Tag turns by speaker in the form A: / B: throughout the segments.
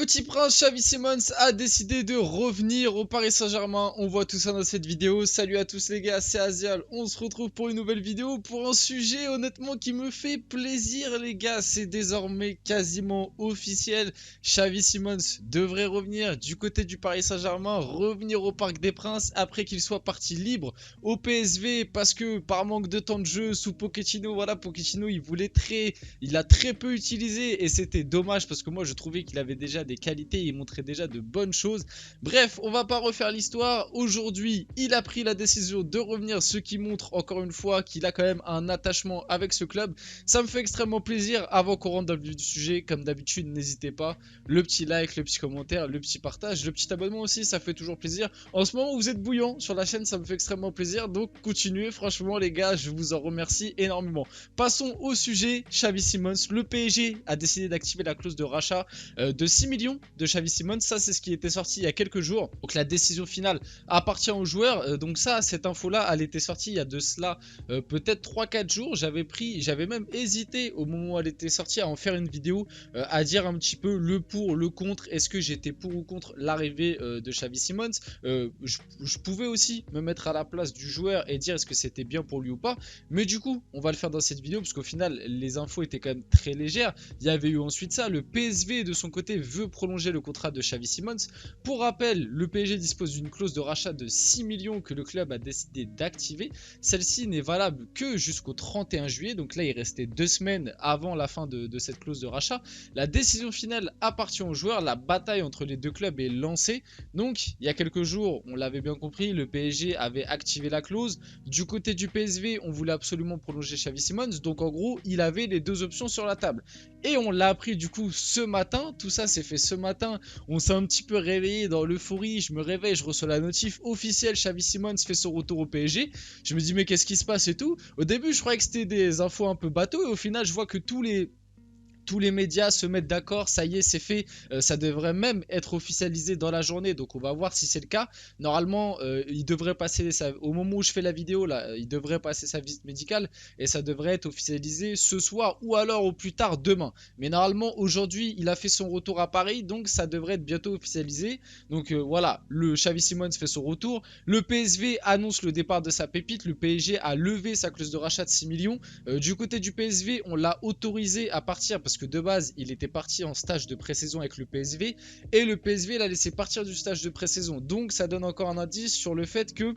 A: petit prince Xavi Simons a décidé de revenir au Paris Saint-Germain. On voit tout ça dans cette vidéo. Salut à tous les gars, c'est Azial. On se retrouve pour une nouvelle vidéo pour un sujet honnêtement qui me fait plaisir les gars. C'est désormais quasiment officiel. Xavi Simons devrait revenir du côté du Paris Saint-Germain, revenir au Parc des Princes après qu'il soit parti libre au PSV parce que par manque de temps de jeu sous Pochettino, voilà, Pochettino il l'a très peu utilisé et c'était dommage parce que moi je trouvais qu'il avait déjà des qualités, il montrait déjà de bonnes choses. Bref, on va pas refaire l'histoire. Aujourd'hui, il a pris la décision de revenir, ce qui montre encore une fois qu'il a quand même un attachement avec ce club. Ça me fait extrêmement plaisir. Avant qu'on rentre dans le vif du sujet, comme d'habitude, n'hésitez pas, le petit like, le petit commentaire, le petit partage, le petit abonnement aussi, ça fait toujours plaisir. En ce moment, vous êtes bouillant sur la chaîne, ça me fait extrêmement plaisir. Donc continuez, franchement les gars, je vous en remercie énormément. Passons au sujet. Xavi Simons, le PSG a décidé d'activer la clause de rachat de 6 millions de Xavi Simons. Ça, c'est ce qui était sorti il y a quelques jours. Donc la décision finale appartient aux joueurs. Donc ça, cette info-là, elle était sortie il y a de cela peut-être 3-4 jours. J'avais même hésité au moment où elle était sortie à en faire une vidéo, à dire un petit peu le pour, le contre. Est-ce que j'étais pour ou contre l'arrivée de Xavi Simons? Je pouvais aussi me mettre à la place du joueur et dire est-ce que c'était bien pour lui ou pas. Mais du coup, on va le faire dans cette vidéo parce qu'au final, les infos étaient quand même très légères. Il y avait eu ensuite ça, le PSV de son côté veut prolonger le contrat de Xavi Simons. Pour rappel, le PSG dispose d'une clause de rachat de 6 millions que le club a décidé d'activer. Celle-ci n'est valable que jusqu'au 31 juillet, donc là il restait 2 semaines avant la fin de cette clause de rachat. La décision finale appartient aux joueurs, la bataille entre les deux clubs est lancée. Donc il y a quelques jours, on l'avait bien compris, le PSG avait activé la clause. Du côté du PSV, on voulait absolument prolonger Xavi Simons, donc en gros il avait les deux options sur la table. Et on l'a appris du coup ce matin, tout ça s'est fait ce matin, on s'est un petit peu réveillé dans l'euphorie, je me réveille, je reçois la notif officielle, Xavi Simons fait son retour au PSG, je me dis mais qu'est-ce qui se passe et tout. Au début je croyais que c'était des infos un peu bateau et au final je vois que tous les médias se mettent d'accord, ça y est, c'est fait, ça devrait même être officialisé dans la journée, donc on va voir si c'est le cas. Normalement, il devrait passer, au moment où je fais la vidéo, là, il devrait passer sa visite médicale, et ça devrait être officialisé ce soir, ou alors au plus tard demain. Mais normalement, aujourd'hui, il a fait son retour à Paris, donc ça devrait être bientôt officialisé. Donc voilà, le Xavi Simons fait son retour, le PSV annonce le départ de sa pépite, le PSG a levé sa clause de rachat de 6 millions. Du côté du PSV, on l'a autorisé à partir, parce que de base il était parti en stage de pré-saison avec le PSV et le PSV l'a laissé partir du stage de pré-saison, donc ça donne encore un indice sur le fait que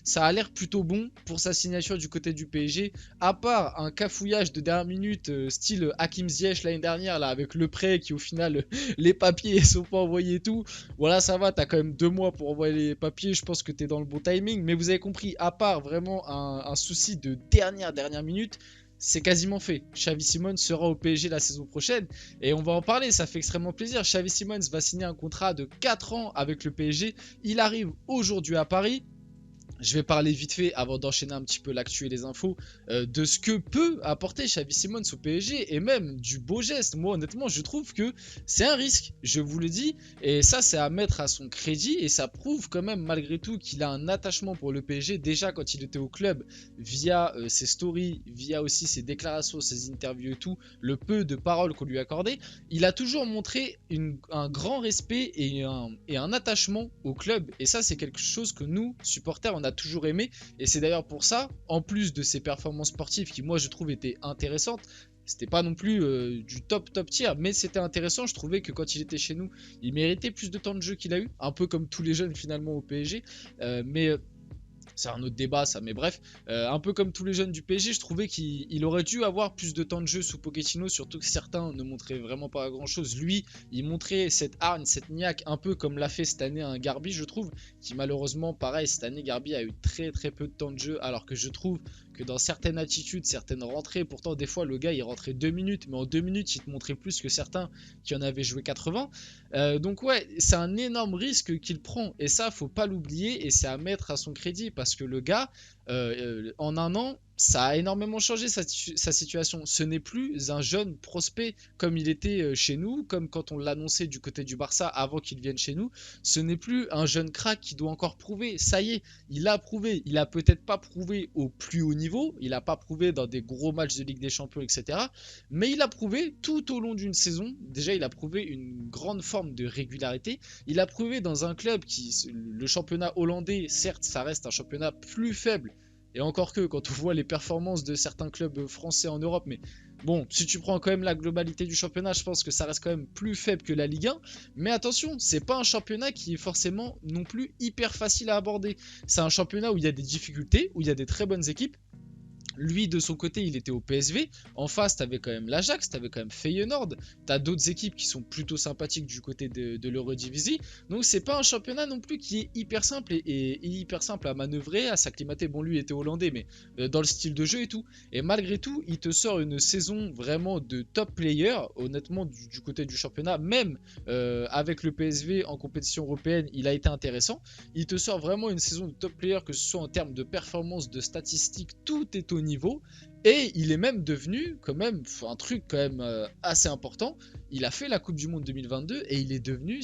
A: ça a l'air plutôt bon pour sa signature du côté du PSG, à part un cafouillage de dernière minute style Hakim Ziyech l'année dernière là, avec le prêt qui au final les papiers sont pas envoyés et tout. Voilà, ça va, t'as quand même 2 mois pour envoyer les papiers, je pense que t'es dans le bon timing, mais vous avez compris, à part vraiment un souci de dernière minute, c'est quasiment fait. Xavi Simons sera au PSG la saison prochaine et on va en parler, ça fait extrêmement plaisir. Xavi Simons va signer un contrat de 4 ans avec le PSG. Il arrive aujourd'hui à Paris. Je vais parler vite fait, avant d'enchaîner un petit peu l'actu et les infos, de ce que peut apporter Xavi Simons au PSG et même du beau geste. Moi honnêtement je trouve que c'est un risque, je vous le dis, et ça c'est à mettre à son crédit et ça prouve quand même malgré tout qu'il a un attachement pour le PSG déjà quand il était au club via ses stories, via aussi ses déclarations, ses interviews et tout, le peu de paroles qu'on lui accordait. Il a toujours montré un grand respect et un attachement au club et ça c'est quelque chose que nous supporters on a toujours aimé, et c'est d'ailleurs pour ça, en plus de ses performances sportives qui moi je trouve étaient intéressantes, c'était pas non plus du top tier, mais c'était intéressant. Je trouvais que quand il était chez nous il méritait plus de temps de jeu qu'il a eu, un peu comme tous les jeunes finalement au PSG, mais c'est un autre débat ça, mais bref, un peu comme tous les jeunes du PSG, je trouvais qu'il aurait dû avoir plus de temps de jeu sous Pochettino, surtout que certains ne montraient vraiment pas grand chose. Lui, il montrait cette hargne, cette niaque, un peu comme l'a fait cette année un Garbi, je trouve, qui malheureusement, pareil, cette année Garbi a eu très peu de temps de jeu, alors que je trouve que dans certaines attitudes, certaines rentrées, pourtant des fois le gars il rentrait 2 minutes, mais en 2 minutes il te montrait plus que certains qui en avaient joué 80. Donc ouais, c'est un énorme risque qu'il prend, et ça faut pas l'oublier, et c'est à mettre à son crédit, parce que le gars, en un an, ça a énormément changé sa situation. Ce n'est plus un jeune prospect comme il était chez nous, comme quand on l'annonçait du côté du Barça avant qu'il vienne chez nous. Ce n'est plus un jeune crack qui doit encore prouver. Ça y est, il a prouvé. Il a peut-être pas prouvé au plus haut niveau, il n'a pas prouvé dans des gros matchs de Ligue des Champions, etc. Mais il a prouvé tout au long d'une saison. Déjà, il a prouvé une grande forme de régularité. Il a prouvé dans un club le championnat hollandais, certes, ça reste un championnat plus faible. Et encore que, quand on voit les performances de certains clubs français en Europe, mais bon, si tu prends quand même la globalité du championnat, je pense que ça reste quand même plus faible que la Ligue 1. Mais attention, c'est pas un championnat qui est forcément non plus hyper facile à aborder. C'est un championnat où il y a des difficultés, où il y a des très bonnes équipes. Lui, de son côté, il était au PSV. En face, t'avais quand même l'Ajax, t'avais quand même Feyenoord. T'as d'autres équipes qui sont plutôt sympathiques du côté de l'Eredivisie. Donc, c'est pas un championnat non plus qui est hyper simple et hyper simple à manœuvrer, à s'acclimater. Bon, lui était hollandais, mais dans le style de jeu et tout. Et malgré tout, il te sort une saison vraiment de top player. Honnêtement, du côté du championnat, même avec le PSV en compétition européenne, il a été intéressant. Il te sort vraiment une saison de top player, que ce soit en termes de performance, de statistiques, tout est au niveau. Et il est même devenu quand même un truc quand même assez important. Il a fait la Coupe du Monde 2022 et il est devenu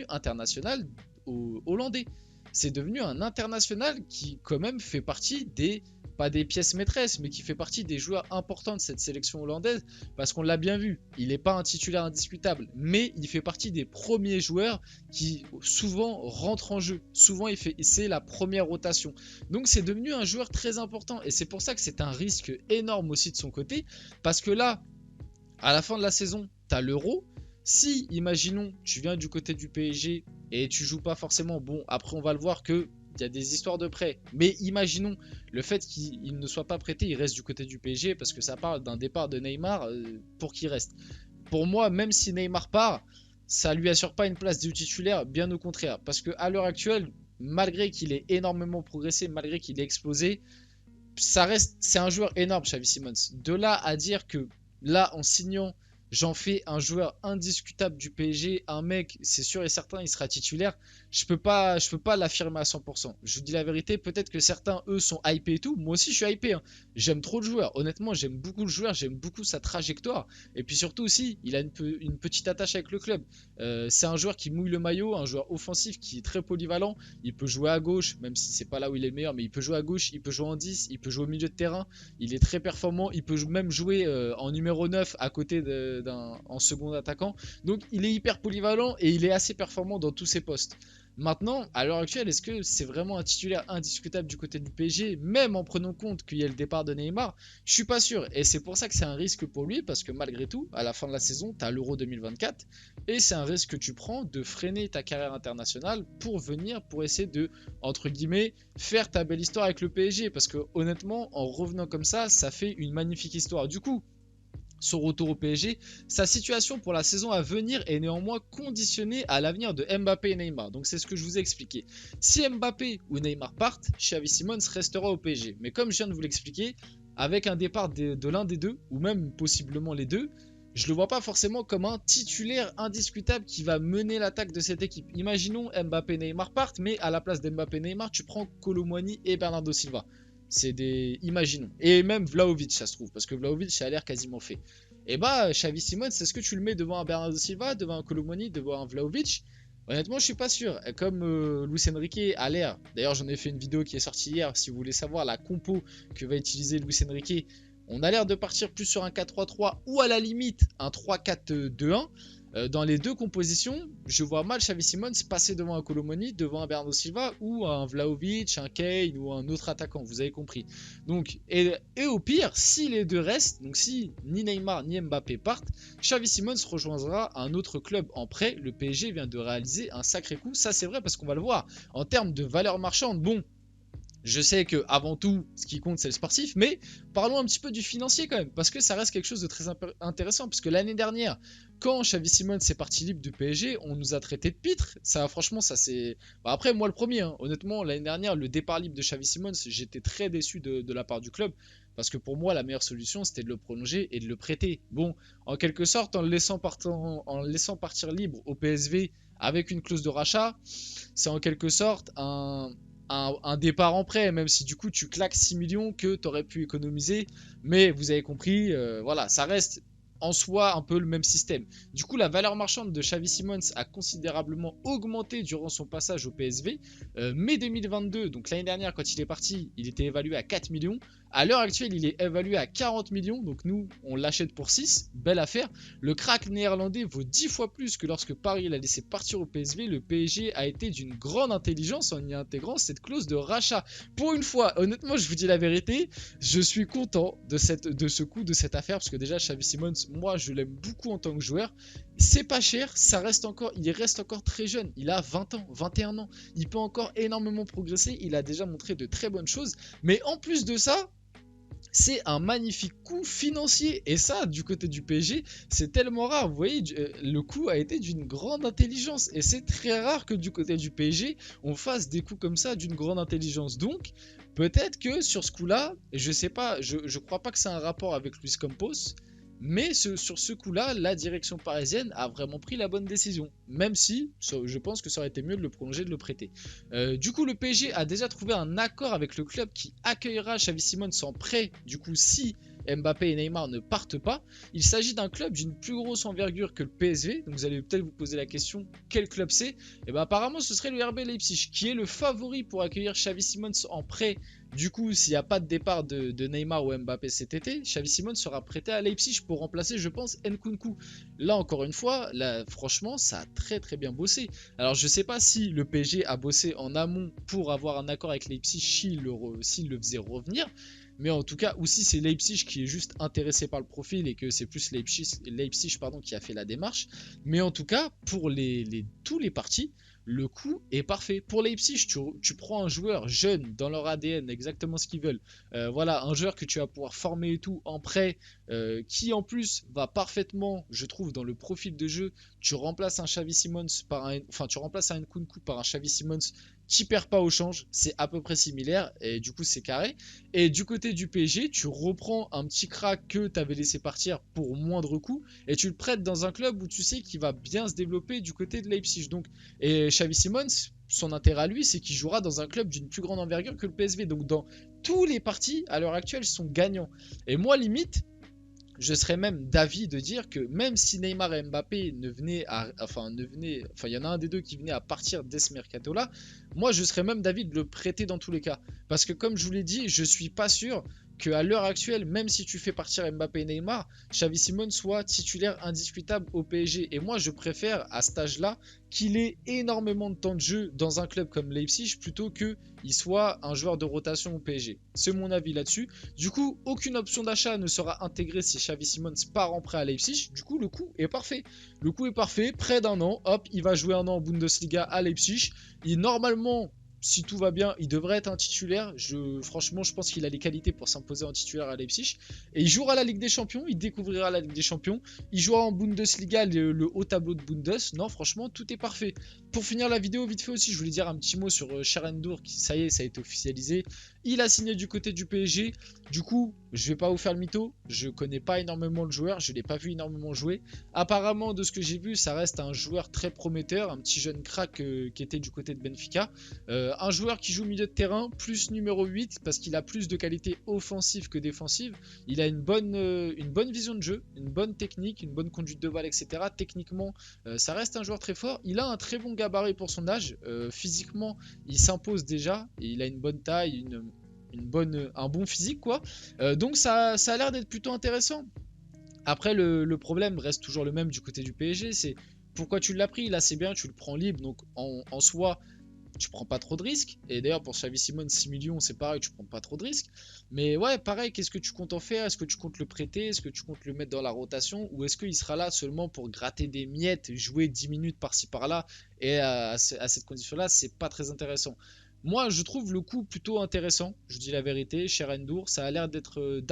A: international hollandais. C'est devenu un international qui quand même fait partie des, pas des pièces maîtresses, mais qui fait partie des joueurs importants de cette sélection hollandaise, parce qu'on l'a bien vu, il n'est pas un titulaire indiscutable, mais il fait partie des premiers joueurs qui souvent rentrent en jeu, souvent c'est la première rotation, donc c'est devenu un joueur très important, et c'est pour ça que c'est un risque énorme aussi de son côté, parce que là, à la fin de la saison, tu as l'Euro. Si, imaginons, tu viens du côté du PSG et tu joues pas forcément, bon, après on va le voir que il y a des histoires de prêt. Mais imaginons le fait qu'il ne soit pas prêté, il reste du côté du PSG parce que ça parle d'un départ de Neymar pour qu'il reste. Pour moi, même si Neymar part, ça lui assure pas une place de titulaire, bien au contraire. Parce qu'à l'heure actuelle, malgré qu'il ait énormément progressé, malgré qu'il ait explosé, ça reste, c'est un joueur énorme, Xavi Simons. De là à dire que là, en signant, j'en fais un joueur indiscutable du PSG, un mec, c'est sûr et certain, il sera titulaire. Je peux pas l'affirmer à 100%. Je vous dis la vérité, peut-être que certains, eux, sont hypés et tout. Moi aussi, je suis hypé, hein. J'aime trop le joueur. Honnêtement, j'aime beaucoup le joueur, j'aime beaucoup sa trajectoire. Et puis surtout aussi, il a une petite attache avec le club. C'est un joueur qui mouille le maillot, un joueur offensif qui est très polyvalent. Il peut jouer à gauche, même si c'est pas là où il est le meilleur, mais il peut jouer à gauche, il peut jouer en 10, il peut jouer au milieu de terrain. Il est très performant, il peut même jouer en numéro 9 à côté en second attaquant. Donc il est hyper polyvalent et il est assez performant dans tous ses postes. Maintenant, à l'heure actuelle, est-ce que c'est vraiment un titulaire indiscutable du côté du PSG, même en prenant compte qu'il y a le départ de Neymar? Je suis pas sûr. Et c'est pour ça que c'est un risque pour lui, parce que malgré tout, à la fin de la saison, tu as l'Euro 2024. Et c'est un risque que tu prends de freiner ta carrière internationale pour venir, pour essayer de, entre guillemets, faire ta belle histoire avec le PSG. Parce que honnêtement, en revenant comme ça fait une magnifique histoire. Du coup, son retour au PSG, sa situation pour la saison à venir est néanmoins conditionnée à l'avenir de Mbappé et Neymar. Donc c'est ce que je vous ai expliqué. Si Mbappé ou Neymar partent, Xavi Simons restera au PSG. Mais comme je viens de vous l'expliquer, avec un départ de l'un des deux, ou même possiblement les deux, je ne le vois pas forcément comme un titulaire indiscutable qui va mener l'attaque de cette équipe. Imaginons Mbappé et Neymar partent, mais à la place d'Mbappé et Neymar, tu prends Kolo Muani et Bernardo Silva. C'est des... Imaginons. Et même Vlahovic, ça se trouve, parce que Vlahovic, ça a l'air quasiment fait. Et bah, Xavi Simons, est-ce que tu le mets devant un Bernardo Silva, devant un Kolo Muani, devant un Vlahovic? Honnêtement, je suis pas sûr. Comme Luis Enrique a l'air, d'ailleurs j'en ai fait une vidéo qui est sortie hier, si vous voulez savoir la compo que va utiliser Luis Enrique, on a l'air de partir plus sur un 4-3-3 ou à la limite un 3-4-2-1. Dans les deux compositions, je vois mal Xavi Simons passer devant un Kolo Muani, devant un Bernardo Silva ou un Vlahovic, un Kane ou un autre attaquant, vous avez compris. Donc, et au pire, si les deux restent, donc si ni Neymar ni Mbappé partent, Xavi Simons rejoindra un autre club en prêt. Le PSG vient de réaliser un sacré coup, ça c'est vrai parce qu'on va le voir. En termes de valeur marchande, bon, je sais que avant tout, ce qui compte, c'est le sportif, mais parlons un petit peu du financier quand même, parce que ça reste quelque chose de très intéressant, parce que l'année dernière, quand Xavi Simons est parti libre du PSG, on nous a traité de pitre. Ça, franchement, ça c'est... Bah, après, moi le premier, hein. Honnêtement, l'année dernière, le départ libre de Xavi Simons, j'étais très déçu de la part du club, parce que pour moi, la meilleure solution, c'était de le prolonger et de le prêter. Bon, en quelque sorte, en le laissant partir libre au PSV avec une clause de rachat, c'est en quelque sorte un départ en prêt, même si du coup tu claques 6 millions que tu aurais pu économiser. Mais vous avez compris, voilà, ça reste en soi un peu le même système. Du coup, la valeur marchande de Xavi Simons a considérablement augmenté durant son passage au PSV. Mai 2022, donc l'année dernière quand il est parti, il était évalué à 4 millions. À l'heure actuelle, il est évalué à 40 millions, donc nous, on l'achète pour 6, belle affaire. Le crack néerlandais vaut 10 fois plus que lorsque Paris l'a laissé partir au PSV. Le PSG a été d'une grande intelligence en y intégrant cette clause de rachat. Pour une fois, honnêtement, je vous dis la vérité, je suis content de ce coup, de cette affaire, parce que déjà, Xavi Simons, moi, je l'aime beaucoup en tant que joueur. C'est pas cher, ça reste encore, il reste encore très jeune, il a 20 ans, 21 ans, il peut encore énormément progresser, il a déjà montré de très bonnes choses, mais en plus de ça, c'est un magnifique coup financier. Et ça, du côté du PSG, c'est tellement rare. Vous voyez, le coup a été d'une grande intelligence. Et c'est très rare que du côté du PSG, on fasse des coups comme ça d'une grande intelligence. Donc, peut-être que sur ce coup-là, je sais pas, je crois pas que c'est un rapport avec Luis Campos. Mais sur ce coup-là, la direction parisienne a vraiment pris la bonne décision. Même si, je pense que ça aurait été mieux de le prolonger, de le prêter. Du coup, le PSG a déjà trouvé un accord avec le club qui accueillera Xavi Simons en prêt. Du coup, si Mbappé et Neymar ne partent pas, il s'agit d'un club d'une plus grosse envergure que le PSV. Donc vous allez peut-être vous poser la question, quel club c'est? Et bien apparemment, ce serait le RB Leipzig, qui est le favori pour accueillir Xavi Simons en prêt. Du coup, s'il n'y a pas de départ de Neymar ou Mbappé cet été, Xavi Simons sera prêté à Leipzig pour remplacer, je pense, Nkunku. Là, encore une fois, là, franchement, ça a très très bien bossé. Alors, je ne sais pas si le PSG a bossé en amont pour avoir un accord avec Leipzig s'il le faisait revenir. Mais en tout cas, ou si c'est Leipzig qui est juste intéressé par le profil et que c'est plus Leipzig qui a fait la démarche. Mais en tout cas, pour tous les partis, le coup est parfait. Pour Leipzig, tu prends un joueur jeune dans leur ADN, exactement ce qu'ils veulent. Voilà, un joueur que tu vas pouvoir former et tout en prêt, qui en plus va parfaitement, je trouve, dans le profil de jeu. Tu remplaces un Xavi Simons tu remplaces un Nkunku par un Xavi Simons qui perd pas au change, c'est à peu près similaire et du coup c'est carré. Et du côté du PSG, tu reprends un petit crack que tu avais laissé partir pour moindre coût et tu le prêtes dans un club où tu sais qu'il va bien se développer du côté de Leipzig. Donc, et Xavi Simons, son intérêt à lui, c'est qu'il jouera dans un club d'une plus grande envergure que le PSV. Donc dans tous les partis à l'heure actuelle sont gagnants. Et moi limite, je serais même d'avis de dire que même si Neymar et Mbappé il y en a un des deux qui venait à partir dès ce mercato-là, moi je serais même d'avis de le prêter dans tous les cas. Parce que comme je vous l'ai dit, je suis pas sûr qu'à l'heure actuelle, même si tu fais partir Mbappé et Neymar, Xavi Simons soit titulaire indiscutable au PSG. Et moi je préfère à cet âge-là qu'il ait énormément de temps de jeu dans un club comme Leipzig plutôt qu'il soit un joueur de rotation au PSG. C'est mon avis là-dessus. Du coup, aucune option d'achat ne sera intégrée si Xavi Simons part en prêt à Leipzig. Du coup, le coup est parfait. Le coup est parfait, près d'un an. Hop, il va jouer un an en Bundesliga à Leipzig. Normalement, si tout va bien, il devrait être un titulaire. Franchement, je pense qu'il a les qualités pour s'imposer en titulaire à Leipzig. Et il jouera la Ligue des Champions, il découvrira la Ligue des Champions. Il jouera en Bundesliga, le haut tableau de Bundes. Non, franchement, tout est parfait. Pour finir la vidéo, vite fait aussi, je voulais dire un petit mot sur Sherendorf, qui, ça y est, ça a été officialisé. Il a signé du côté du PSG. Du coup, je vais pas vous faire le mytho. Je connais pas énormément le joueur, je l'ai pas vu énormément jouer. Apparemment, de ce que j'ai vu, ça reste un joueur très prometteur, un petit jeune crack qui était du côté de Benfica. Un joueur qui joue milieu de terrain, plus numéro 8, parce qu'il a plus de qualité offensive que défensive. Il a une bonne vision de jeu, une bonne technique, une bonne conduite de balle, etc. Techniquement, ça reste un joueur très fort. Il a un très bon gabarit pour son âge. Physiquement, il s'impose déjà. Et il a une bonne taille, un bon physique, quoi. Donc ça a l'air d'être plutôt intéressant. Après, le problème reste toujours le même du côté du PSG. C'est pourquoi tu l'as pris. Là, c'est bien, tu le prends libre. Donc en soi, tu prends pas trop de risques. Et d'ailleurs, pour Xavi Simons, 6 millions, c'est pareil, tu prends pas trop de risques. Mais ouais, pareil, qu'est-ce que tu comptes en faire? Est-ce que tu comptes le prêter? Est-ce que tu comptes le mettre dans la rotation? Ou est-ce qu'il sera là seulement pour gratter des miettes, jouer 10 minutes par-ci par-là? Et à cette condition-là, c'est pas très intéressant. Moi, je trouve le coup plutôt intéressant. Je dis la vérité, Sherendorf, ça a l'air d'être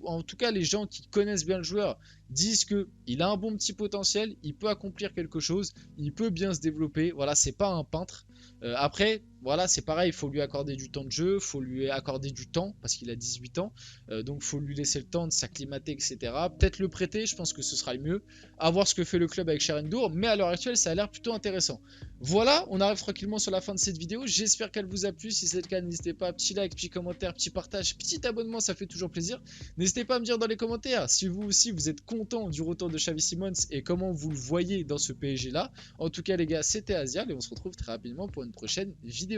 A: en tout cas, les gens qui connaissent bien le joueur disent qu'il a un bon petit potentiel, il peut accomplir quelque chose, il peut bien se développer. Voilà, c'est pas un peintre. Après, voilà, c'est pareil, il faut lui accorder du temps de jeu, il faut lui accorder du temps, parce qu'il a 18 ans, donc il faut lui laisser le temps de s'acclimater, etc. Peut-être le prêter, je pense que ce sera le mieux. À voir ce que fait le club avec Cherendour, mais à l'heure actuelle, ça a l'air plutôt intéressant. Voilà, on arrive tranquillement sur la fin de cette vidéo, j'espère qu'elle vous a plu, si c'est le cas, n'hésitez pas, petit like, petit commentaire, petit partage, petit abonnement, ça fait toujours plaisir. N'hésitez pas à me dire dans les commentaires si vous aussi vous êtes content du retour de Xavi Simons et comment vous le voyez dans ce PSG là. En tout cas les gars, c'était Azial et on se retrouve très rapidement pour une prochaine vidéo.